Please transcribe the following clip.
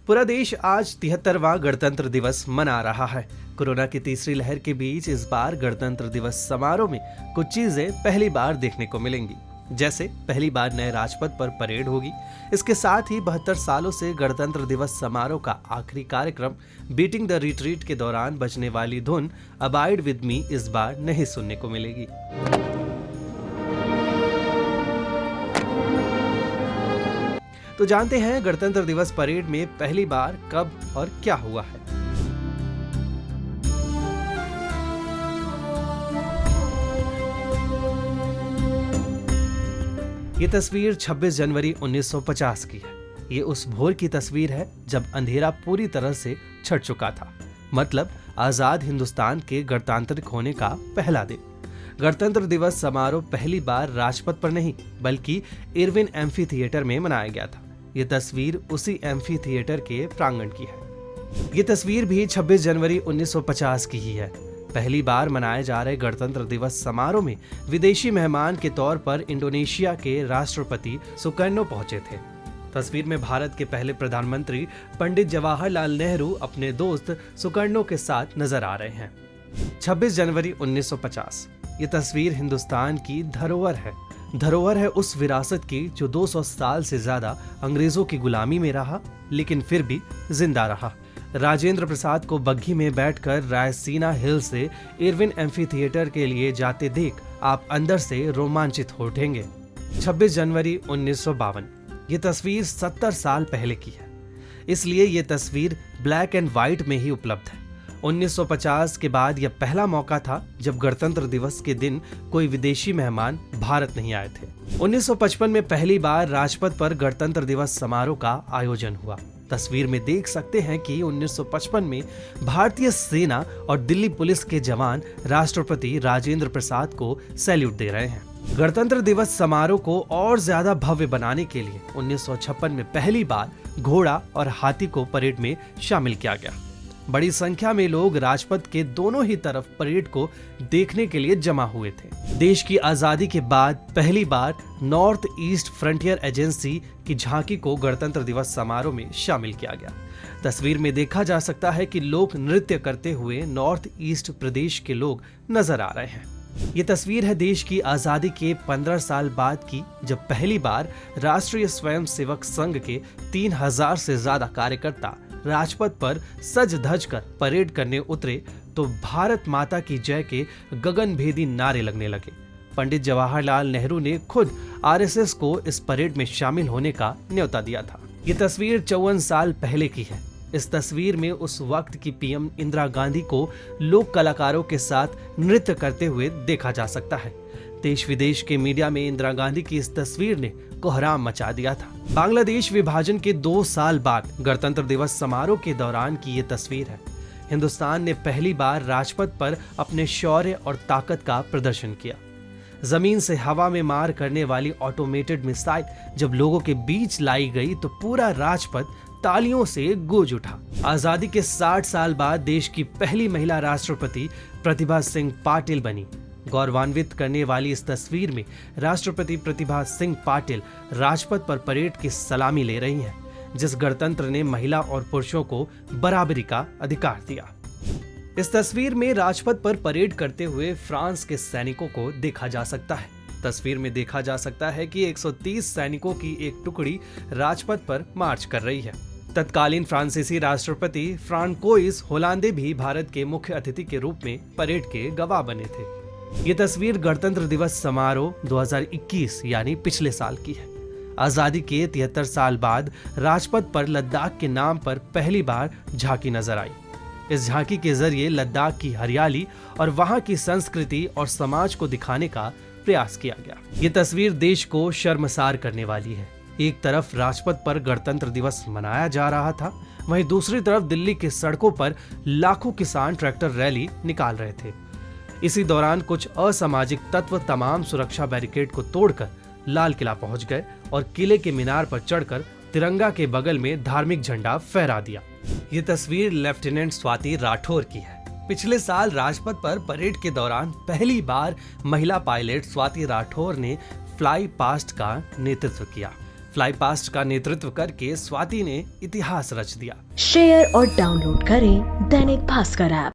पूरा देश आज 73वां गणतंत्र दिवस मना रहा है। कोरोना की तीसरी लहर के बीच इस बार गणतंत्र दिवस समारोह में कुछ चीजें पहली बार देखने को मिलेंगी। जैसे पहली बार नए राजपथ पर परेड होगी। इसके साथ ही 72 सालों से गणतंत्र दिवस समारोह का आखिरी कार्यक्रम बीटिंग द रिट्रीट के दौरान बजने वाली धुन अबाइड विद मी इस बार नहीं सुनने को मिलेगी। तो जानते हैं गणतंत्र दिवस परेड में पहली बार कब और क्या हुआ है। ये तस्वीर 26 जनवरी 1950 की है। ये उस भोर की तस्वीर है जब अंधेरा पूरी तरह से छट चुका था, मतलब आजाद हिंदुस्तान के गणतांत्रिक होने का पहला दिन। गणतंत्र दिवस समारोह पहली बार राजपथ पर नहीं बल्कि इरविन एम्फी थिएटर में मनाया गया था। ये तस्वीर उसी एम्फी थिएटर के प्रांगण की है। ये तस्वीर भी 26 जनवरी 1950 की ही है। पहली बार मनाए जा रहे गणतंत्र दिवस समारोह में विदेशी मेहमान के तौर पर इंडोनेशिया के राष्ट्रपति सुकर्नो पहुंचे थे। तस्वीर में भारत के पहले प्रधानमंत्री पंडित जवाहरलाल नेहरू अपने दोस्त सुकर्नो के साथ नजर आ रहे हैं। 26 जनवरी 1950। ये तस्वीर हिंदुस्तान की धरोहर है उस विरासत की जो 200 साल से ज्यादा अंग्रेजों की गुलामी में रहा, लेकिन फिर भी जिंदा रहा। राजेंद्र प्रसाद को बग्घी में बैठकर रायसीना हिल से इरविन एम्फी थिएटर के लिए जाते देख आप अंदर से रोमांचित हो उठेंगे। 26 जनवरी 1952। ये तस्वीर 70 साल पहले की है, इसलिए ये तस्वीर ब्लैक एंड व्हाइट में ही उपलब्ध है। 1950 के बाद यह पहला मौका था जब गणतंत्र दिवस के दिन कोई विदेशी मेहमान भारत नहीं आए थे। 1955 में पहली बार राजपथ पर गणतंत्र दिवस समारोह का आयोजन हुआ। तस्वीर में देख सकते हैं कि 1955 में भारतीय सेना और दिल्ली पुलिस के जवान राष्ट्रपति राजेंद्र प्रसाद को सैल्यूट दे रहे हैं। गणतंत्र दिवस समारोह को और ज्यादा भव्य बनाने के लिए 1956 में पहली बार घोड़ा और हाथी को परेड में शामिल किया गया। बड़ी संख्या में लोग राजपथ के दोनों ही तरफ परेड को देखने के लिए जमा हुए थे। देश की आजादी के बाद पहली बार नॉर्थ ईस्ट फ्रंटियर एजेंसी की झांकी को गणतंत्र दिवस समारोह में शामिल किया गया। तस्वीर में देखा जा सकता है कि लोग नृत्य करते हुए नॉर्थ ईस्ट प्रदेश के लोग नजर आ रहे हैं। ये तस्वीर है देश की आजादी के 15 साल बाद की, जब पहली बार राष्ट्रीय स्वयंसेवक संघ के 3000 से ज्यादा कार्यकर्ता राजपथ पर सज धज कर परेड करने उतरे तो भारत माता की जय के गगनभेदी नारे लगने लगे। पंडित जवाहरलाल नेहरू ने खुद आरएसएस को इस परेड में शामिल होने का न्योता दिया था। ये तस्वीर 54 साल पहले की है। इस तस्वीर में उस वक्त की पीएम इंदिरा गांधी को लोक कलाकारों के साथ नृत्य करते हुए देखा जा सकता है। देश विदेश के मीडिया में इंदिरा गांधी की इस तस्वीर ने कोहराम मचा दिया था। बांग्लादेश विभाजन के 2 साल बाद गणतंत्र दिवस समारोह के दौरान की ये तस्वीर है। हिंदुस्तान ने पहली बार राजपथ पर अपने शौर्य और ताकत का प्रदर्शन किया। जमीन से हवा में मार करने वाली ऑटोमेटेड मिसाइल जब लोगों के बीच लाई गई तो पूरा राजपथ तालियों से गूंज उठा। आजादी के 60 साल बाद देश की पहली महिला राष्ट्रपति प्रतिभा सिंह पाटिल बनी। गौरवान्वित करने वाली इस तस्वीर में राष्ट्रपति प्रतिभा सिंह पाटिल राजपथ पर परेड की सलामी ले रही हैं, जिस गणतंत्र ने महिला और पुरुषों को बराबरी का अधिकार दिया। इस तस्वीर में राजपथ पर परेड करते हुए फ्रांस के सैनिकों को देखा जा सकता है। तस्वीर में देखा जा सकता है कि 130 सैनिकों की एक टुकड़ी राजपथ पर मार्च कर रही है। तत्कालीन फ्रांसीसी राष्ट्रपति फ्रांकोइस होलांदे भी भारत के मुख्य अतिथि के रूप में परेड के गवाह बने थे। ये तस्वीर गणतंत्र दिवस समारोह 2021 यानी पिछले साल की है। आजादी के 73 साल बाद राजपथ पर लद्दाख के नाम पर पहली बार झांकी नजर आई। इस झांकी के जरिए लद्दाख की हरियाली और वहां की संस्कृति और समाज को दिखाने का प्रयास किया गया। ये तस्वीर देश को शर्मसार करने वाली है। एक तरफ राजपथ पर गणतंत्र दिवस मनाया जा रहा था, वहीं दूसरी तरफ दिल्ली की सड़कों पर लाखों किसान ट्रैक्टर रैली निकाल रहे थे। इसी दौरान कुछ असामाजिक तत्व तमाम सुरक्षा बैरिकेड को तोड़कर लाल किला पहुंच गए और किले के मीनार पर चढ़कर तिरंगा के बगल में धार्मिक झंडा फहरा दिया। ये तस्वीर लेफ्टिनेंट स्वाति राठौर की है। पिछले साल राजपथ पर परेड के दौरान पहली बार महिला पायलट स्वाति राठौर ने फ्लाई पास्ट का नेतृत्व किया। फ्लाई पास्ट का नेतृत्व करके स्वाति ने इतिहास रच दिया। शेयर और डाउनलोड करें दैनिक भास्कर ऐप।